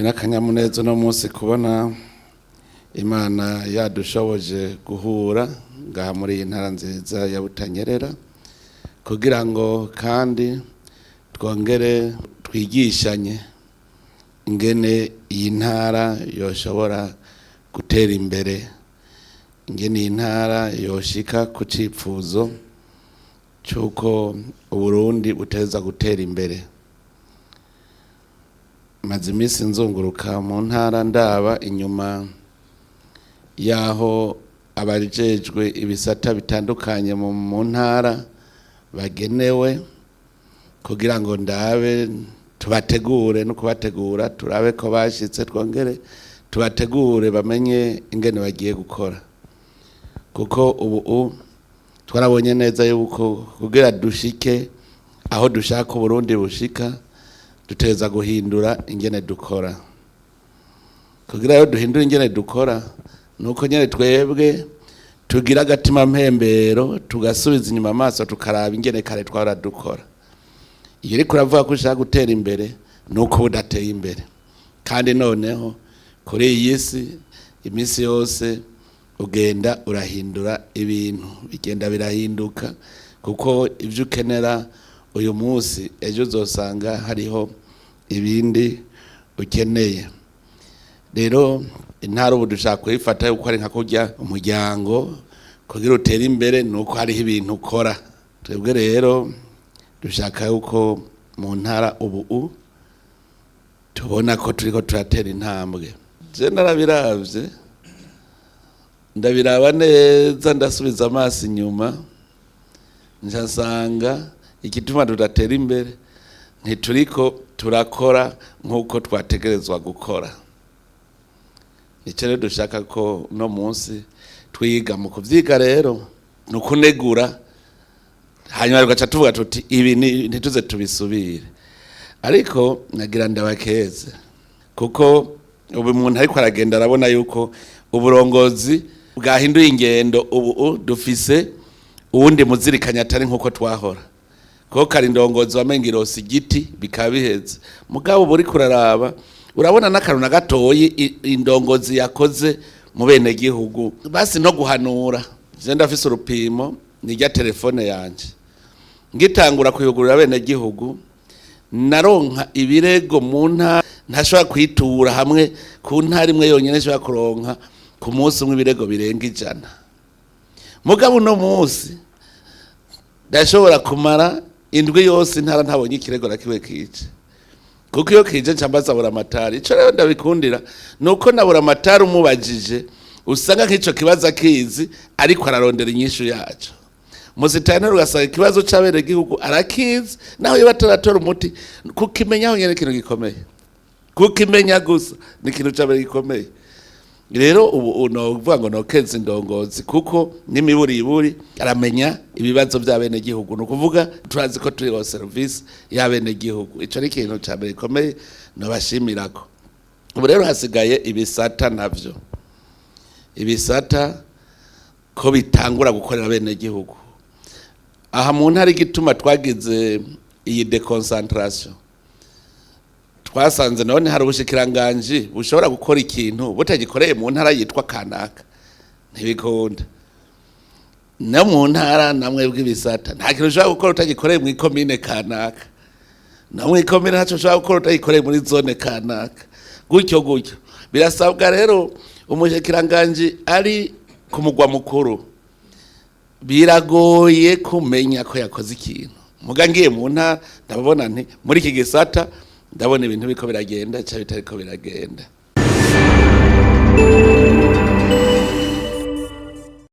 n'akanyamuneza no munsi kubona Imana yadushoboje guhura ngaha muri iyi ntara nziza ya Butanyerera kugira ngo kandi twongere twigishanye ingene iyi ntara yoshobora gutera imbere, ingene iyi ntara yoshika ku cipfuzo cyuko Uburundi buteza gutera imbere. Maze iminsi nzunguruka mu ntara ndaba inyuma yaho abajejwe ibisata bitandukanye mu ntara bagenewe kugira ngo ndabe tubategure no kubategura turabe ko bashitse, twongere tubategure bamenye ingene bagiye gukora, kuko ubu twarabonye neza yuko kugira dushike aho dushaka Uburundi bushika duteza guhindura ingene dukora. Kugira yo duhindura ingene dukora nuko nyene twebwe tugira agatima mpembero tugasubiza inyuma amaso tukaraba ingene kare twara dukora. Iyo uri kuravuga ko ushaka gutera imbere nuko budateye imbere, kandi noneho kuri iyi si iminsi yose ugenda urahindura ibintu bigenda birahinduka, kuko ivyo ukenera uyu munsi ejo uzosanga hariho ibindi ukeneye. Rero intara ubu dushaka kuyifata yuko ari nka kurya umuryango kugira utere imbere nuko hariho ibintu ukora. Twebwe rero dushaka yuko mu ntara ubu tubona ko turiko turatera intambwe. Je narabiravye ndabiraba neza ndasubiza amaso inyuma nsanga igituma tudatera imbere ntituriko turakora nk'uko twategerezwa gukora. Icyo rero dushaka ko no munsi twiga mu kuvyiga rero nukunegura, hanyuma tugaca tuvuga tuti ibi ntituze tubisubire. Ariko nagira ndabakeze kuko ubu umuntu ariko aragenda arabona yuko uburongozi bwahinduye ingendo. Ubu dufise uwundi muzirikanya atari nk'uko twahora, kuko kari indongozi wamenga irosi igiti bikaba biheze. Mugabo buri kuraraba urabona n'akaruna gatoyi indongozi yakoze mu bene gihugu, basi no guhanura. Je ndafise urupimo nijya telefone yanje ngitangura kuyugurura bene gihugu naronka ibirego mu ntara ntashobora kwitura hamwe ku ntara imwe yonyene nshobora kuronka ku munsi umwe ibirego birenga 100. Mugabo no munsi ndashobora kumara indwi yose intara ntabonye ikirego na kiwe kije, kuko iyo kije ncambaza buramatari. Ico rero ndabikundira nuko na buramatari umubajije usanga nk'ico kibazo akizi ariko ararondera inyishu yaco. Muzitane ugasanga ikibazo c'abere gihugu arakizi, naho iyo bataratora umuti kukimenya aho nyene kintu gikomeye, kukimenya gusa ni kintu c'abere gikomeye. Rero ubu uvuga ngo nokeza indongozi kuko n'imiburiburi aramenya ibibazo by'abene gihugu, no kuvuga turazi ko turi wa service y'abene gihugu. Ico ni kintu c'abere gikomeye no bashimirako. Ubu rero hasigaye ibisata navyo, ibisata ko bitangura gukorera bene gihugu. Aha mu ntara igituma twagize iyi deconcentration, twasanze none hari ubushikiranganje bushobora gukora ikintu butagikoreye mu ntara yitwa kanaka ntibikunda. No mu ntara namwe bw'ibisata nta kintu ushobora gukora utagikoreye mu ikomine kanaka, no mu ikomine ntaco ushobora gukora utagikoreye muri zone kanaka, gutyo gutyo. Birasabwa rero umushikiranganje ari ku mugwa mukuru biragoye kumenya ko yakoze ikintu. Muga ngiye mu ntara ndabona nti muri iki gisata ndabona ibintu biko biragenda cyangwa bitariko biragenda.